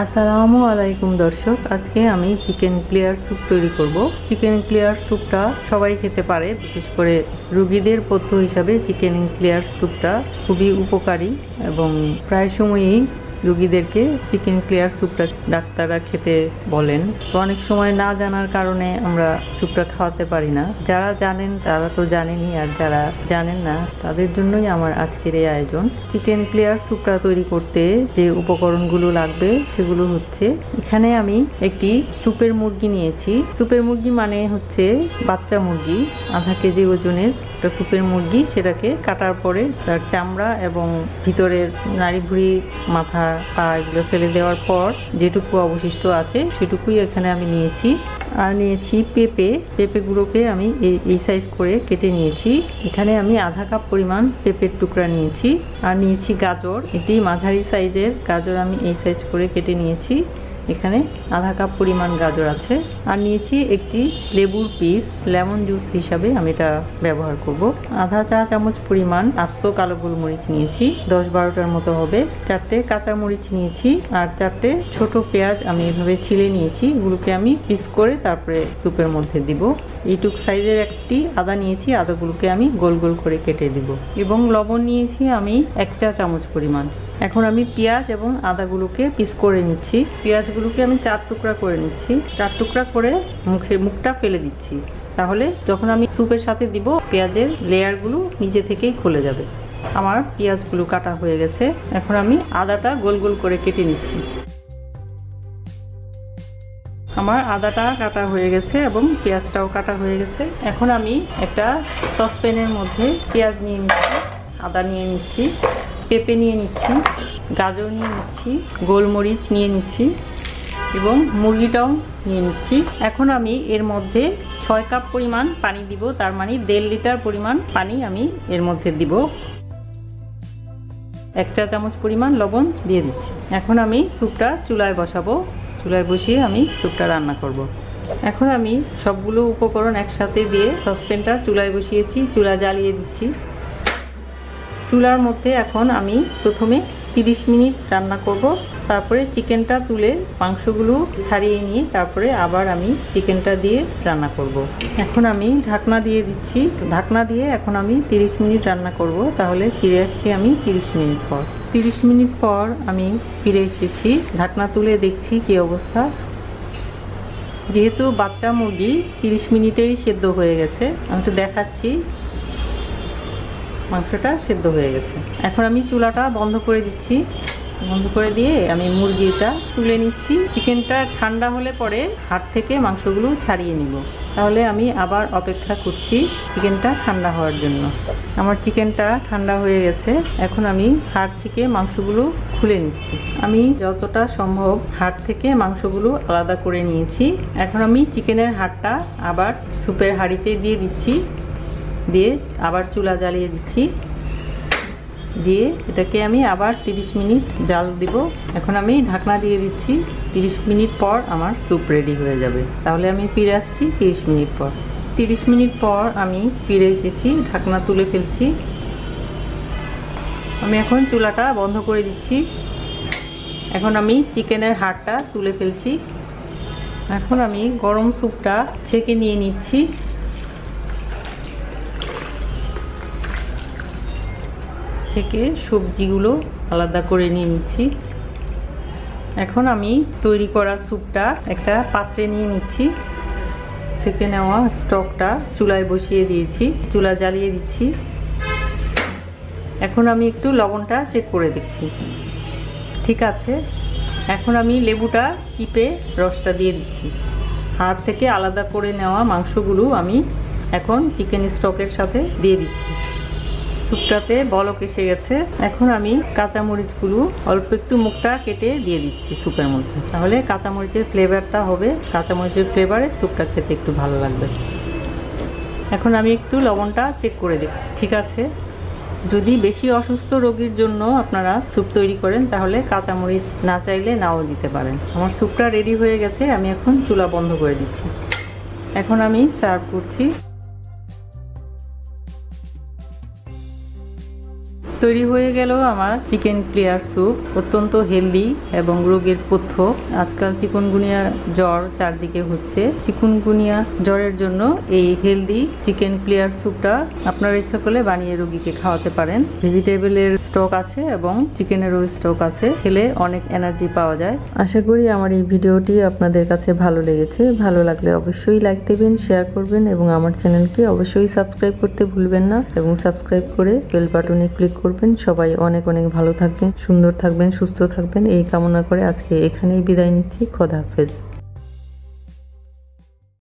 আসসালামু আলাইকুম দর্শক, আজকে আমি চিকেন ক্লিয়ার স্যুপ তৈরি করব। চিকেন ক্লিয়ার স্যুপটা সবাই খেতে পারে, বিশেষ করে রোগীদের পথ্য হিসাবে চিকেন ক্লিয়ার স্যুপটা খুবই উপকারী এবং প্রায় সময়ই রোগীদেরকে চিকেন ক্লিয়ার স্যুপটা ডাক্তাররা খেতে বলেন। তো অনেক সময় না জানার কারণে আমরা স্যুপটা খাওয়াতে পারি না। যারা জানেন তারা তো জানেনই, আর যারা জানেন না তাদের জন্যই আমার আজকের এই আয়োজন। চিকেন ক্লিয়ার স্যুপটা তৈরি করতে যে উপকরণগুলো লাগবে সেগুলো হচ্ছে, এখানে আমি একটি স্যুপের মুরগি নিয়েছি। স্যুপের মুরগি মানে হচ্ছে বাচ্চা মুরগি, আধা কেজি ওজনের একটা স্যুপের মুরগি। সেটাকে কাটার পরে তার চামড়া এবং ভিতরের নাড়ি ভুঁড়ি, মাথা, পা এগুলো ফেলে দেওয়ার পর যেটুকু অবশিষ্ট আছে সেটুকুই এখানে আমি নিয়েছি। আর নিয়েছি পেঁপেগুলোকে আমি এই সাইজ করে কেটে নিয়েছি। এখানে আমি আধা কাপ পরিমাণ পেঁপের টুকরা নিয়েছি। আর নিয়েছি গাজর, এটি মাঝারি সাইজের গাজর আমি এই সাইজ করে কেটে নিয়েছি। এখানে আধা কাপ পরিমাণ গাজর আছে। আর নিয়েছি একটি লেবুর পিস, লেমন জুস হিসাবে আমি এটা ব্যবহার করব। আধা চা চামচ পরিমাণ আস্ত কালো গোলমরিচ নিয়েছি, 10-12টার মতো হবে। 4টে কাঁচামরিচ নিয়েছি আর 4টে ছোট পেঁয়াজ আমি এভাবে ছিলে নিয়েছি। এগুলোকে আমি পিস করে তারপরে স্যুপের মধ্যে দিব। এইটুক সাইজের একটি আদা নিয়েছি, আদাগুলোকে আমি গোল গোল করে কেটে দিব। এবং লবণ নিয়েছি আমি 1 চা চামচ পরিমাণ। এখন আমি পেঁয়াজ এবং আদাগুলোকে পিস করে নিচ্ছি। পেঁয়াজগুলোকে আমি 4 টুকরা করে নিচ্ছি। 4 টুকরা করে মুখটা ফেলে দিচ্ছি, তাহলে যখন আমি স্যুপের সাথে দিব পেঁয়াজের লেয়ারগুলো নিজে থেকেই খুলে যাবে। আমার পেঁয়াজগুলো কাটা হয়ে গেছে। এখন আমি আদাটা গোল গোল করে কেটে নিচ্ছি। আমার আদাটা কাটা হয়ে গেছে এবং পেঁয়াজটাও কাটা হয়ে গেছে। এখন আমি একটা সসপ্যানের মধ্যে পেঁয়াজ নিয়ে নিচ্ছি, আদা নিয়ে নিচ্ছি, পেঁপে নিয়ে নিচ্ছি, গাজর নিয়ে নিচ্ছি, গোলমরিচ নিয়ে নিচ্ছি এবং মুরগিটাও নিয়ে নিচ্ছি। এখন আমি এর মধ্যে 6 কাপ পরিমাণ পানি দিব, তার মানে 1.5 লিটার পরিমাণ পানি আমি এর মধ্যে দিব। 1 চা চামচ পরিমাণ লবণ দিয়ে দিচ্ছি। এখন আমি স্যুপটা চুলায় বসাবো। চুলায় বসিয়ে আমি স্যুপটা রান্না করব। এখন আমি সবগুলো উপকরণ একসাথে দিয়ে সসপ্যানটা চুলায় বসিয়েছি, চুলা জ্বালিয়ে দিচ্ছি। চুলার মধ্যে এখন আমি প্রথমে 30 মিনিট রান্না করব, তারপরে চিকেনটা তুলে মাংসগুলো ছাড়িয়ে নিয়ে তারপরে আবার আমি চিকেনটা দিয়ে রান্না করব। এখন আমি ঢাকনা দিয়ে দিচ্ছি। ঢাকনা দিয়ে এখন আমি 30 মিনিট রান্না করব। তাহলে ফিরে আসছি আমি 30 মিনিট পর। 30 মিনিট পর আমি ফিরে এসেছি। ঢাকনা তুলে দেখছি কি অবস্থা। যেহেতু বাচ্চা মুরগি 30 মিনিটেই সেদ্ধ হয়ে গেছে, আমি একটু দেখাচ্ছি। মাংসটা সেদ্ধ হয়ে গেছে। এখন আমি চুলাটা বন্ধ করে দিচ্ছি। বন্ধ করে দিয়ে আমি মুরগিটা তুলে নিচ্ছি। চিকেনটা ঠান্ডা হলে পরে হাড় থেকে মাংসগুলো ছাড়িয়ে নিব। তাহলে আমি আবার অপেক্ষা করছি চিকেনটা ঠান্ডা হওয়ার জন্য। আমার চিকেনটা ঠান্ডা হয়ে গেছে। এখন আমি হাড় থেকে মাংসগুলো খুলে নিচ্ছি। আমি যতটা সম্ভব হাড় থেকে মাংসগুলো আলাদা করে নিয়েছি। এখন আমি চিকেনের হাড়টা আবার স্যুপের হাঁড়িতে দিয়ে দিচ্ছি। দিয়ে আবার চুলা জ্বালিয়ে দিচ্ছি। দিয়ে এটাকে আমি আবার 30 মিনিট জাল দিব। এখন আমি ঢাকনা দিয়ে দিচ্ছি। 30 মিনিট পর আমার স্যুপ রেডি হয়ে যাবে। তাহলে আমি ফিরে আসছি 30 মিনিট পর। 30 মিনিট পর আমি ফিরে এসেছি। ঢাকনা তুলে ফেলছি। আমি এখন চুলাটা বন্ধ করে দিচ্ছি। এখন আমি চিকেনের হাড়টা তুলে ফেলছি। এখন আমি গরম স্যুপটা ছেঁকে নিয়ে নিচ্ছি। থেকে সবজিগুলো আলাদা করে নিয়ে নিচ্ছি। এখন আমি তৈরি করা স্যুপটা একটা পাত্রে নিয়ে নিচ্ছি। ছেঁকে নেওয়া স্টকটা চুলায় বসিয়ে দিয়েছি, চুলা জ্বালিয়ে দিচ্ছি। এখন আমি একটু লবণটা চেক করে দেখছি, ঠিক আছে। এখন আমি লেবুটা চিপে রসটা দিয়ে দিচ্ছি। হাড় থেকে আলাদা করে নেওয়া মাংসগুলো আমি এখন চিকেন স্টকের সাথে দিয়ে দিচ্ছি। স্যুপটাতে বলক এসে গেছে। এখন আমি কাঁচামরিচগুলো অল্প একটু মুখটা কেটে দিয়ে দিচ্ছি স্যুপের মধ্যে। তাহলে কাঁচামরিচের ফ্লেভারটা হবে, কাঁচামরিচের ফ্লেভারে স্যুপটা খেতে একটু ভালো লাগবে। এখন আমি একটু লবণটা চেক করে দেখছি, ঠিক আছে। যদি বেশি অসুস্থ রোগীর জন্য আপনারা স্যুপ তৈরি করেন তাহলে কাঁচামরিচ না চাইলে নাও দিতে পারেন। আমার স্যুপটা রেডি হয়ে গেছে। আমি এখন চুলা বন্ধ করে দিচ্ছি। এখন আমি সার্ভ করছি। তৈরি হয়ে গেল আমার চিকেন ক্লিয়ার স্যুপ। অত্যন্ত হেলদি এবং রোগের পথ্য। আজকাল চিকুনগুনিয়া জ্বর চারদিকে হচ্ছে। চিকুনগুনিয়া জ্বরের জন্য এই হেলদি চিকেন ক্লিয়ার স্যুপটা আপনারা ইচ্ছা করলে বানিয়ে রোগীকে খাওয়াতে পারেন। ভেজিটেবলের স্টক আছে এবং চিকেনেরও স্টক আছে, খেলে অনেক এনার্জি পাওয়া যায়। আশা করি আমার এই ভিডিওটি আপনাদের কাছে ভালো লেগেছে। ভালো লাগলে অবশ্যই লাইক দেবেন, শেয়ার করবেন এবং আমার চ্যানেলকে অবশ্যই সাবস্ক্রাইব করতে ভুলবেন না এবং সাবস্ক্রাইব করে বেল বাটনে ক্লিক করবেন। সবাই অনেক অনেক ভালো থাকবেন, সুন্দর থাকবেন, সুস্থ থাকবেন এই কামনা করে আজকে এখানেই বিদায় নিচ্ছি। খোদা হাফেজ।